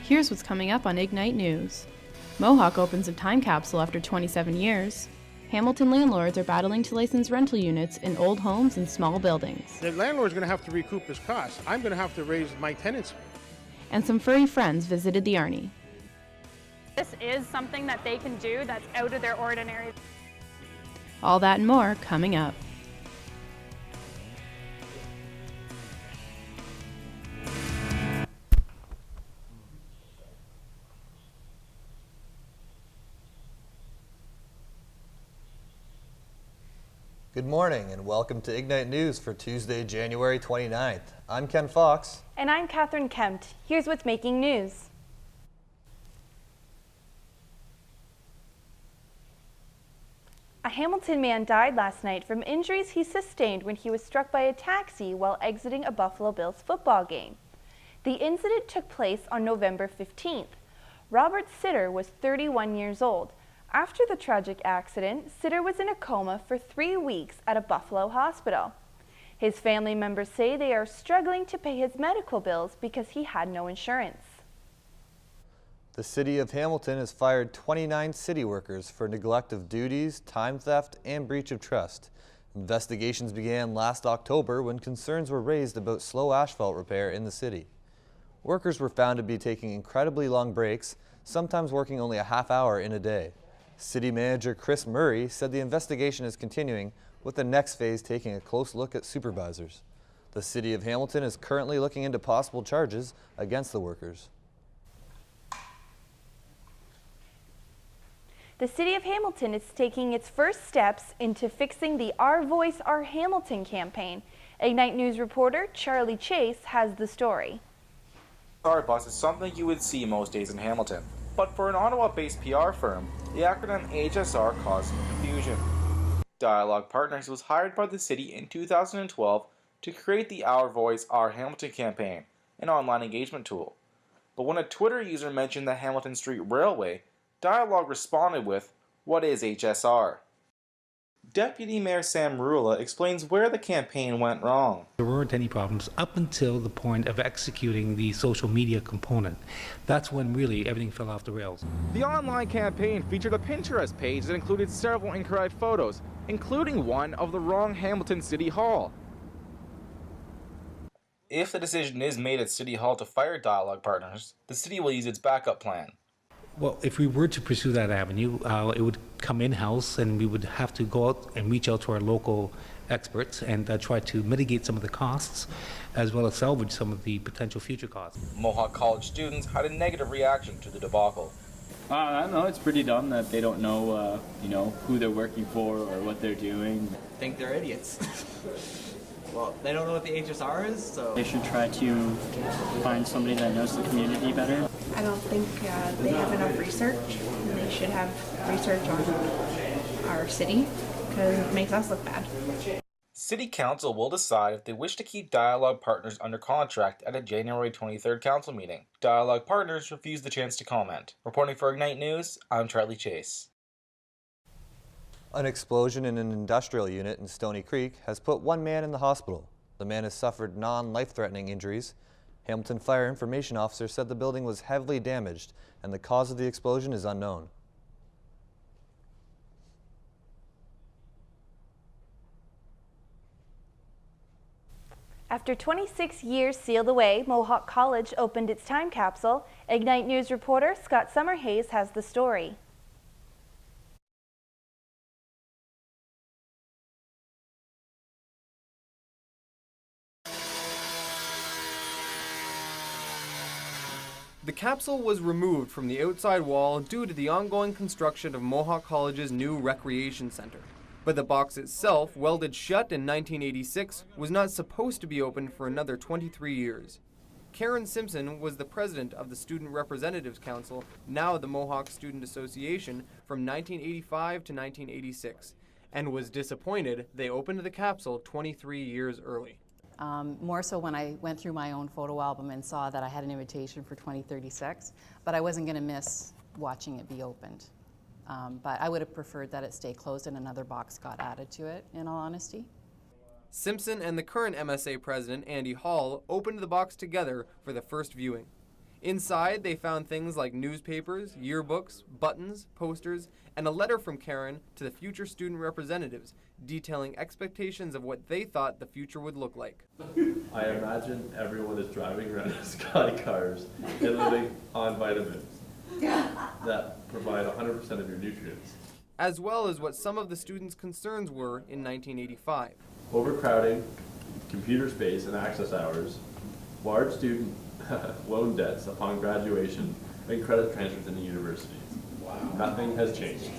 Here's what's coming up on Ignite News. Mohawk opens a time capsule after 27 years. Hamilton landlords are battling to license rental units in old homes and small buildings. The landlord's going to have to recoup his costs. I'm going to have to raise my tenants. And some furry friends visited the Arnie. This is something that they can do that's out of their ordinary. All that and more coming up. Good morning and welcome to Ignite News for Tuesday, January 29th. I'm Ken Fox. And I'm Catherine Kempt. Here's what's making news. A Hamilton man died last night from injuries he sustained when he was struck by a taxi while exiting a Buffalo Bills football game. The incident took place on November 15th. Robert Sitter was 31 years old. After the tragic accident, Sitter was in a coma for 3 weeks at a Buffalo hospital. His family members say they are struggling to pay his medical bills because he had no insurance. The City of Hamilton has fired 29 city workers for neglect of duties, time theft, and breach of trust. Investigations began last October when concerns were raised about slow asphalt repair in the city. Workers were found to be taking incredibly long breaks, sometimes working only a half hour in a day. City Manager Chris Murray said the investigation is continuing, with the next phase taking a close look at supervisors. The City of Hamilton is currently looking into possible charges against the workers. The City of Hamilton is taking its first steps into fixing the Our Voice, Our Hamilton campaign. Ignite News reporter Charlie Chase has the story. HR bus is something you would see most days in Hamilton, but for an Ottawa-based PR firm, the acronym HSR caused some confusion. Dialogue Partners was hired by the city in 2012 to create the Our Voice, Our Hamilton campaign, an online engagement tool. But when a Twitter user mentioned the Hamilton Street Railway, Dialogue responded with, "What is HSR?" Deputy Mayor Sam Rula explains where the campaign went wrong. There weren't any problems up until the point of executing the social media component. That's when really everything fell off the rails. The online campaign featured a Pinterest page that included several incorrect photos, including one of the wrong Hamilton City Hall. If the decision is made at City Hall to fire Dialogue Partners, the city will use its backup plan. Well, if we were to pursue that avenue, it would come in-house and we would have to go out and reach out to our local experts and try to mitigate some of the costs as well as salvage some of the potential future costs. Mohawk College students had a negative reaction to the debacle. I don't know, it's pretty dumb that they don't know, who they're working for or what they're doing. I think they're idiots. Well, they don't know what the HSR is, so... They should try to find somebody that knows the community better. I don't think they have enough research. They should have research on our city because it makes us look bad. City Council will decide if they wish to keep Dialogue Partners under contract at a January 23rd council meeting. Dialogue Partners refused the chance to comment. Reporting for Ignite News, I'm Charlie Chase. An explosion in an industrial unit in Stony Creek has put one man in the hospital. The man has suffered non-life-threatening injuries. Hamilton Fire Information Officer said the building was heavily damaged and the cause of the explosion is unknown. After 26 years sealed away, Mohawk College opened its time capsule. Ignite News reporter Scott Summerhays has the story. The capsule was removed from the outside wall due to the ongoing construction of Mohawk College's new recreation center. But the box itself, welded shut in 1986, was not supposed to be opened for another 23 years. Karen Simpson was the president of the Student Representatives Council, now the Mohawk Student Association, from 1985 to 1986, and was disappointed they opened the capsule 23 years early. More so when I went through my own photo album and saw that I had an invitation for 2036, but I wasn't going to miss watching it be opened. But I would have preferred that it stay closed and another box got added to it, in all honesty. Simpson and the current MSA president, Andy Hall, opened the box together for the first viewing. Inside, they found things like newspapers, yearbooks, buttons, posters, and a letter from Karen to the future student representatives detailing expectations of what they thought the future would look like. I imagine everyone is driving around in sky cars and living on vitamins that provide 100% of your nutrients. As well as what some of the students' concerns were in 1985. Overcrowding, computer space and access hours, large student loan debts upon graduation, and credit transfers into universities. Wow. Nothing has changed.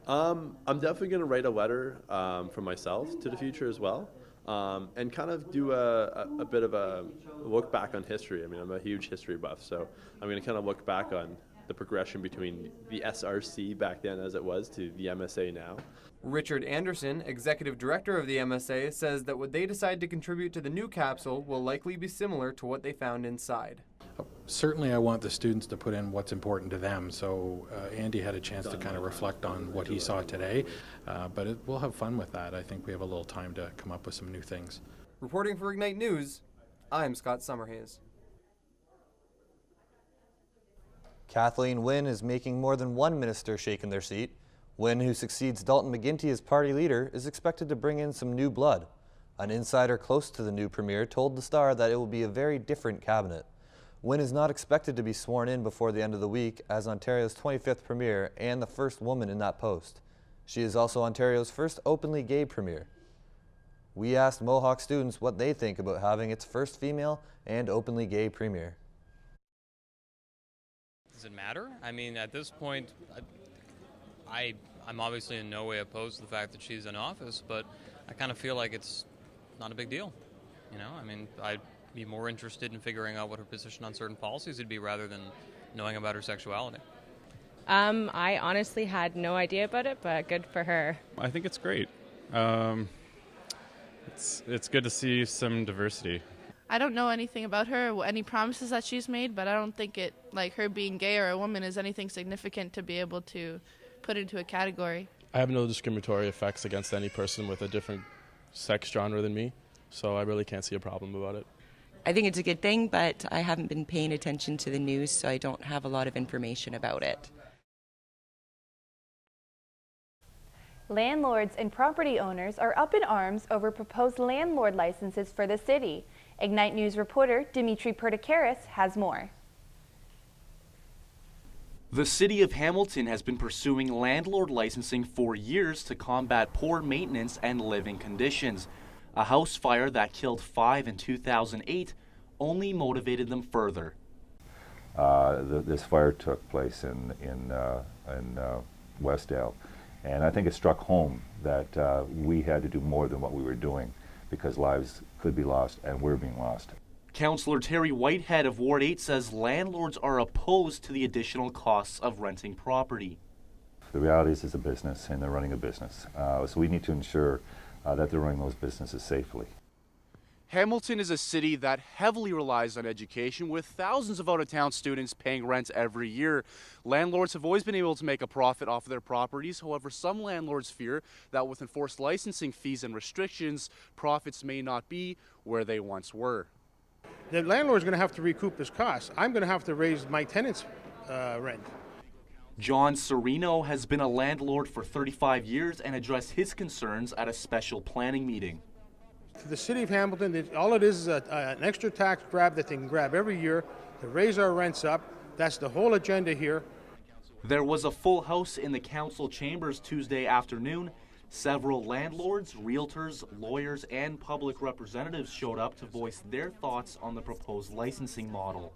I'm definitely going to write a letter for myself to the future as well, and kind of do a bit of a look back on history. I mean, I'm a huge history buff, so I'm going to kind of look back on the progression between the SRC back then as it was to the MSA now. Richard Anderson, executive director of the MSA, says that what they decide to contribute to the new capsule will likely be similar to what they found inside. Certainly I want the students to put in what's important to them, so Andy had a chance to kind of reflect on what he saw today, but we'll have fun with that. I think we have a little time to come up with some new things. Reporting for Ignite News, I'm Scott Summerhays. Kathleen Wynne is making more than one minister shake in their seat. Wynne, who succeeds Dalton McGuinty as party leader, is expected to bring in some new blood. An insider close to the new premier told the Star that it will be a very different cabinet. Wynne is not expected to be sworn in before the end of the week as Ontario's 25th premier and the first woman in that post. She is also Ontario's first openly gay premier. We asked Mohawk students what they think about having its first female and openly gay premier. Does it matter? I mean, at this point, I'm obviously in no way opposed to the fact that she's in office, but I kind of feel like it's not a big deal. You know, I mean, I'd be more interested in figuring out what her position on certain policies would be rather than knowing about her sexuality. I honestly had no idea about it, but good for her. I think it's great. It's good to see some diversity. I don't know anything about her, any promises that she's made, but I don't think it, like her being gay or a woman, is anything significant to be able to put into a category. I have no discriminatory effects against any person with a different sex genre than me, so I really can't see a problem about it. I think it's a good thing, but I haven't been paying attention to the news, so I don't have a lot of information about it. Landlords and property owners are up in arms over proposed landlord licenses for the city. Ignite News reporter Dimitri Pertikaris has more. The City of Hamilton has been pursuing landlord licensing for years to combat poor maintenance and living conditions. A house fire that killed 5 in 2008 only motivated them further. This fire took place in Westdale, and I think it struck home that we had to do more than what we were doing because lives could be lost and were being lost. Councillor Terry Whitehead of Ward 8 says landlords are opposed to the additional costs of renting property. The reality is it's a business and they're running a business, so we need to ensure that they're running those businesses safely. Hamilton is a city that heavily relies on education, with thousands of out-of-town students paying rent every year. Landlords have always been able to make a profit off of their properties. However, some landlords fear that with enforced licensing fees and restrictions, profits may not be where they once were. The landlord's going to have to recoup his costs. I'm going to have to raise my tenants' rent. John Serino has been a landlord for 35 years and addressed his concerns at a special planning meeting. For the City of Hamilton, all it is an extra tax grab that they can grab every year to raise our rents up. That's the whole agenda here. There was a full house in the council chambers Tuesday afternoon. Several landlords, realtors, lawyers, and public representatives showed up to voice their thoughts on the proposed licensing model.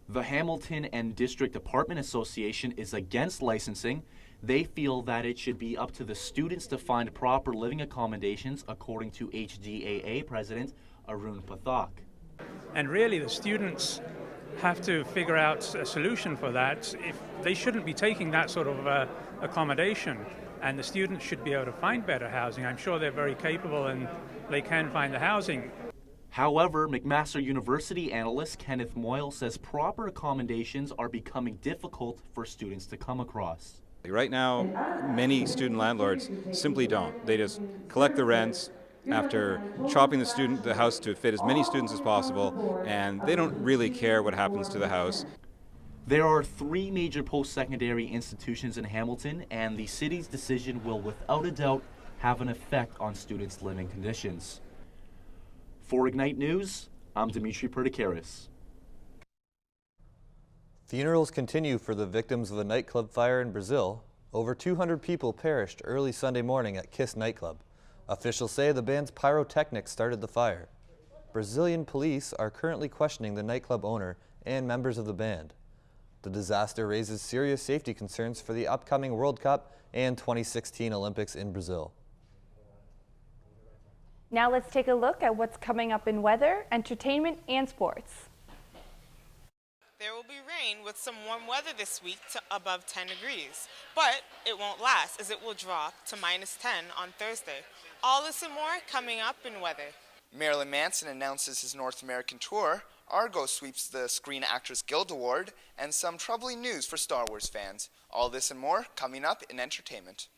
The Hamilton and District Apartment Association is against licensing. They feel that it should be up to the students to find proper living accommodations, according to HDAA President Arun Pathak. And really the students have to figure out a solution for that. If they shouldn't be taking that sort of accommodation, and the students should be able to find better housing. I'm sure they're very capable and they can find the housing. However, McMaster University analyst Kenneth Moyle says proper accommodations are becoming difficult for students to come across. Right now, many student landlords simply don't. They just collect the rents after chopping the house to fit as many students as possible, and they don't really care what happens to the house. There are 3 major post-secondary institutions in Hamilton, and the city's decision will without a doubt have an effect on students' living conditions. For Ignite News, I'm Dimitri Perdicaris. Funerals continue for the victims of a nightclub fire in Brazil. Over 200 people perished early Sunday morning at Kiss nightclub. Officials say the band's pyrotechnics started the fire. Brazilian police are currently questioning the nightclub owner and members of the band. The disaster raises serious safety concerns for the upcoming World Cup and 2016 Olympics in Brazil. Now let's take a look at what's coming up in weather, entertainment, and sports. There will be rain with some warm weather this week to above 10 degrees, but it won't last as it will drop to -10 on Thursday. All this and more coming up in weather. Marilyn Manson announces his North American tour, Argo sweeps the Screen Actors Guild Award, and some troubling news for Star Wars fans. All this and more coming up in entertainment.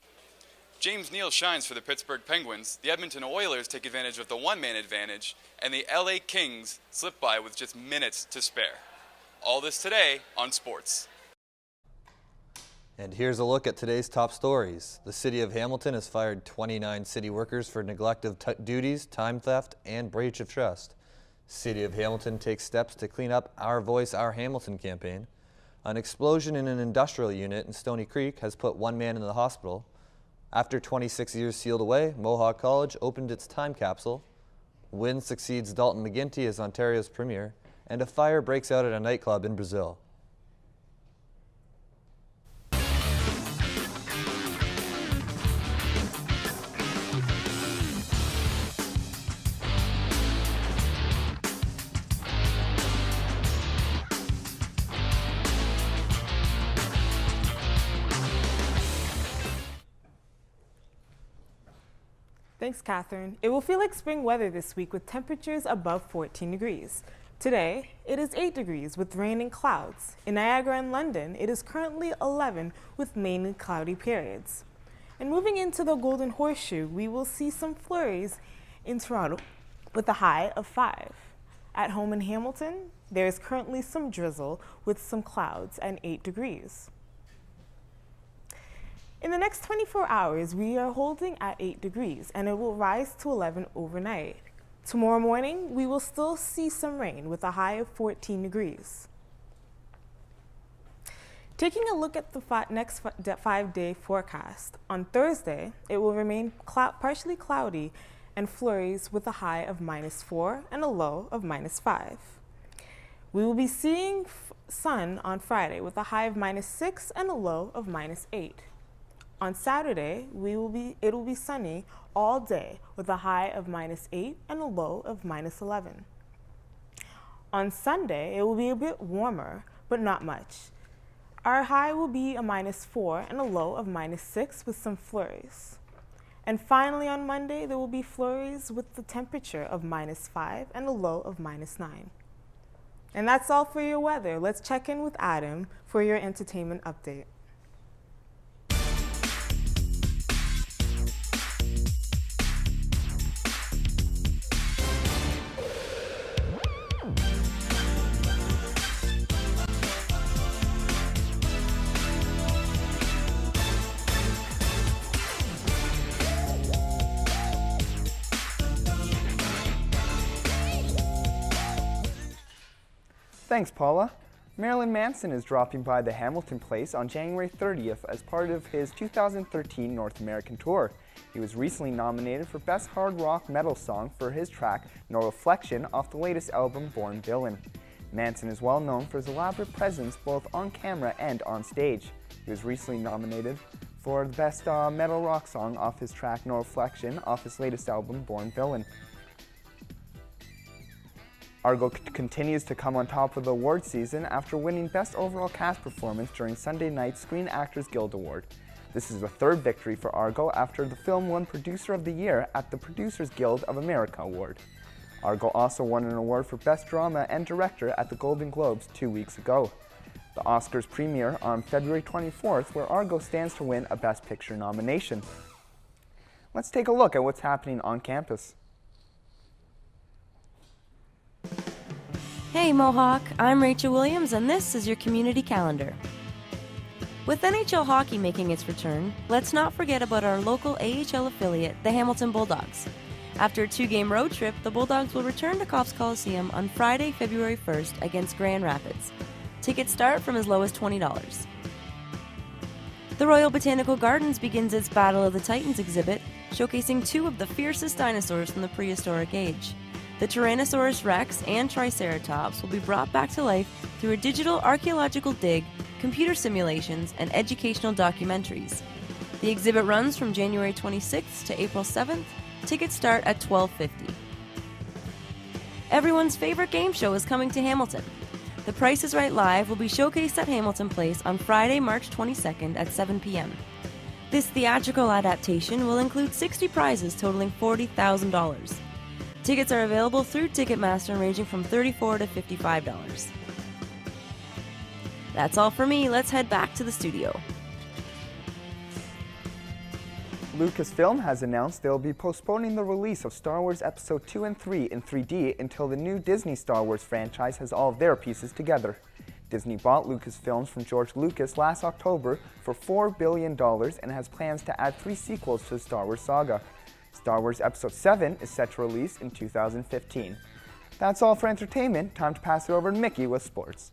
James Neal shines for the Pittsburgh Penguins, the Edmonton Oilers take advantage of the one-man advantage, and the LA Kings slip by with just minutes to spare. All this today on Sports. And here's a look at today's top stories. The City of Hamilton has fired 29 city workers for neglect of duties, time theft, and breach of trust. City of Hamilton takes steps to clean up Our Voice, Our Hamilton campaign. An explosion in an industrial unit in Stony Creek has put one man in the hospital. After 26 years sealed away, Mohawk College opened its time capsule. Wynn succeeds Dalton McGuinty as Ontario's premier, and a fire breaks out at a nightclub in Brazil. Thanks, Catherine. It will feel like spring weather this week with temperatures above 14 degrees. Today, it is 8 degrees with rain and clouds. In Niagara and London, it is currently 11 with mainly cloudy periods. And moving into the Golden Horseshoe, we will see some flurries in Toronto with a high of 5. At home in Hamilton, there is currently some drizzle with some clouds and 8 degrees. In the next 24 hours, we are holding at 8 degrees, and it will rise to 11 overnight. Tomorrow morning, we will still see some rain with a high of 14 degrees. Taking a look at the next 5-day forecast, on Thursday, it will remain partially cloudy and flurries with a high of -4 and a low of -5. We will be seeing sun on Friday with a high of -6 and a low of -8. On Saturday, it will be sunny all day with a high of -8 and a low of -11. On Sunday, it will be a bit warmer, but not much. Our high will be a -4 and a low of -6 with some flurries. And finally on Monday, there will be flurries with the temperature of -5 and a low of -9. And that's all for your weather. Let's check in with Adam for your entertainment update. Thanks, Paula. Marilyn Manson is dropping by the Hamilton Place on January 30th as part of his 2013 North American tour. He was recently nominated for Best Hard Rock Metal Song for his track No Reflection off the latest album Born Villain. Manson is well known for his elaborate presence both on camera and on stage. He was recently nominated for the Best Metal Rock Song off his track No Reflection off his latest album Born Villain. Argo continues to come on top of the award season after winning Best Overall Cast Performance during Sunday night's Screen Actors Guild Award. This is the third victory for Argo after the film won Producer of the Year at the Producers Guild of America Award. Argo also won an award for Best Drama and Director at the Golden Globes 2 weeks ago. The Oscars premiere on February 24th, where Argo stands to win a Best Picture nomination. Let's take a look at what's happening on campus. Hey Mohawk, I'm Rachel Williams and this is your community calendar. With NHL hockey making its return, let's not forget about our local AHL affiliate, the Hamilton Bulldogs. After a 2-game road trip, the Bulldogs will return to Cops Coliseum on Friday, February 1st against Grand Rapids. Tickets start from as low as $20. The Royal Botanical Gardens begins its Battle of the Titans exhibit, showcasing 2 of the fiercest dinosaurs from the prehistoric age. The Tyrannosaurus Rex and Triceratops will be brought back to life through a digital archaeological dig, computer simulations, and educational documentaries. The exhibit runs from January 26th to April 7th. Tickets start at $12.50. Everyone's favorite game show is coming to Hamilton. The Price is Right Live will be showcased at Hamilton Place on Friday, March 22nd at 7 p.m. This theatrical adaptation will include 60 prizes totaling $40,000. Tickets are available through Ticketmaster ranging from $34 to $55. That's all for me. Let's head back to the studio. Lucasfilm has announced they'll be postponing the release of Star Wars Episode 2 and 3 in 3D until the new Disney Star Wars franchise has all of their pieces together. Disney bought Lucasfilms from George Lucas last October for $4 billion and has plans to add 3 sequels to the Star Wars saga. Star Wars Episode 7 is set to release in 2015. That's all for entertainment. Time to pass it over to Mickey with sports.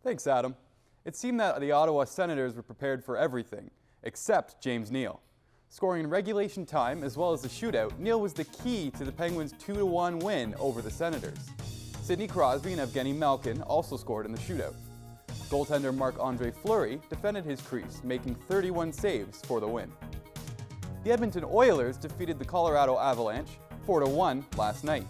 Thanks, Adam. It seemed that the Ottawa Senators were prepared for everything, except James Neal. Scoring in regulation time as well as the shootout, Neal was the key to the Penguins' 2-1 win over the Senators. Sidney Crosby and Evgeny Malkin also scored in the shootout. Goaltender Marc-Andre Fleury defended his crease, making 31 saves for the win. The Edmonton Oilers defeated the Colorado Avalanche 4-1 last night.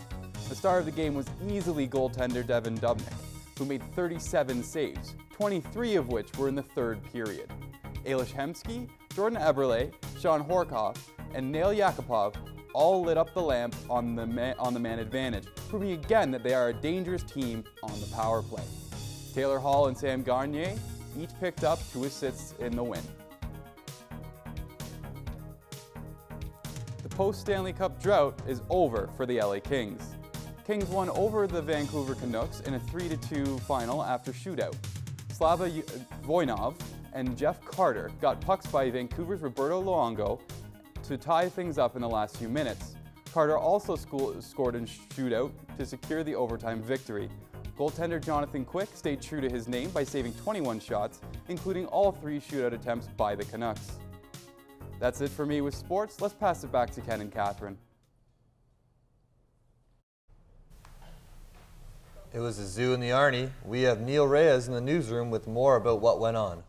The star of the game was easily goaltender Devan Dubnyk, who made 37 saves, 23 of which were in the third period. Elish Hemsky, Jordan Eberle, Sean Horkoff, and Nail Yakupov all lit up the lamp on the man advantage, proving again that they are a dangerous team on the power play. Taylor Hall and Sam Gagner each picked up 2 assists in the win. The post-Stanley Cup drought is over for the LA Kings. Kings won over the Vancouver Canucks in a 3-2 final after shootout. Slava Voinov and Jeff Carter got pucks by Vancouver's Roberto Luongo to tie things up in the last few minutes. Carter also scored in shootout to secure the overtime victory. Goaltender Jonathan Quick stayed true to his name by saving 21 shots, including all 3 shootout attempts by the Canucks. That's it for me with sports. Let's pass it back to Ken and Catherine. It was the zoo in the Arnie. We have Neil Reyes in the newsroom with more about what went on.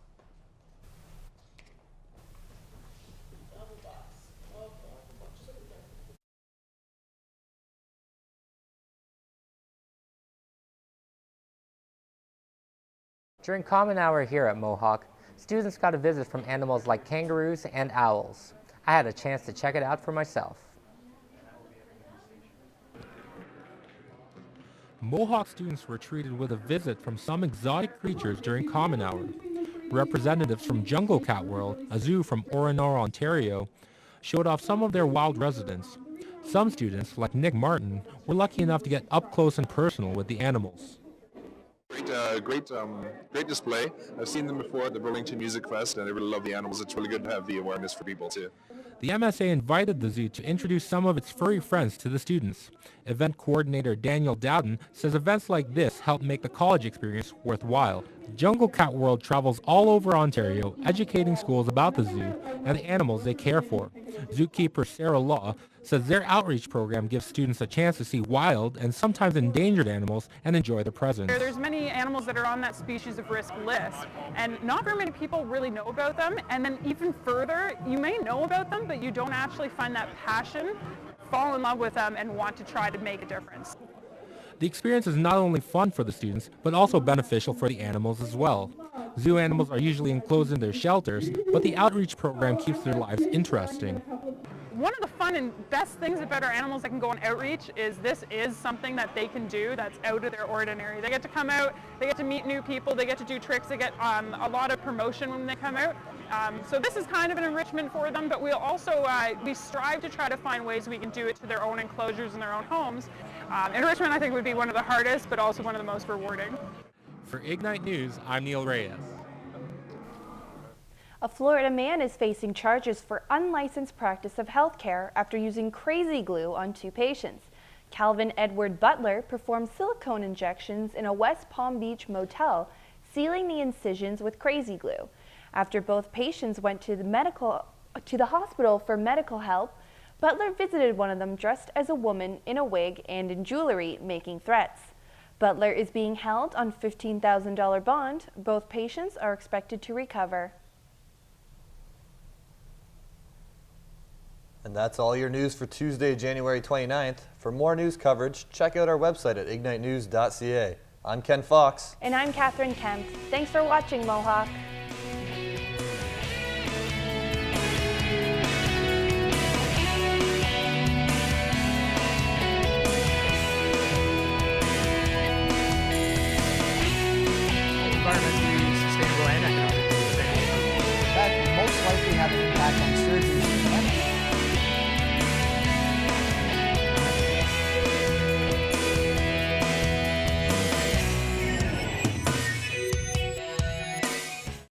During Common Hour here at Mohawk, students got a visit from animals like kangaroos and owls. I had a chance to check it out for myself. Mohawk students were treated with a visit from some exotic creatures during Common Hour. Representatives from Jungle Cat World, a zoo from Orinor, Ontario, showed off some of their wild residents. Some students, like Nick Martin, were lucky enough to get up close and personal with the animals. Great display. I've seen them before at the Burlington Music Fest, and I really love the animals. It's really good to have the awareness for people too. The MSA invited the zoo to introduce some of its furry friends to the students. Event coordinator Daniel Dowden says events like this help make the college experience worthwhile. Jungle Cat World travels all over Ontario, educating schools about the zoo and the animals they care for. Zookeeper Sarah Law says their outreach program gives students a chance to see wild and sometimes endangered animals and enjoy the presence. There's many animals that are on that species of risk list, and not very many people really know about them. And then even further, you may know about them, but you don't actually find that passion, fall in love with them, and want to try to make a difference. The experience is not only fun for the students, but also beneficial for the animals as well. Zoo animals are usually enclosed in their shelters, but the outreach program keeps their lives interesting. One of the fun and best things about our animals that can go on outreach is this is something that they can do that's out of their ordinary. They get to come out, they get to meet new people, they get to do tricks, they get a lot of promotion when they come out. So this is kind of an enrichment for them, but we'll also, we strive to try to find ways we can do it to their own enclosures and their own homes. Enrichment I think would be one of the hardest, but also one of the most rewarding. For Ignite News, I'm Neil Reyes. A Florida man is facing charges for unlicensed practice of healthcare after using crazy glue on 2 patients. Calvin Edward Butler performed silicone injections in a West Palm Beach motel, sealing the incisions with crazy glue. After both patients went to the hospital for medical help, Butler visited one of them dressed as a woman in a wig and in jewelry, making threats. Butler is being held on $15,000 bond. Both patients are expected to recover. And that's all your news for Tuesday, January 29th. For more news coverage, check out our website at ignitenews.ca. I'm Ken Fox. And I'm Catherine Kemp. Thanks for watching, Mohawk.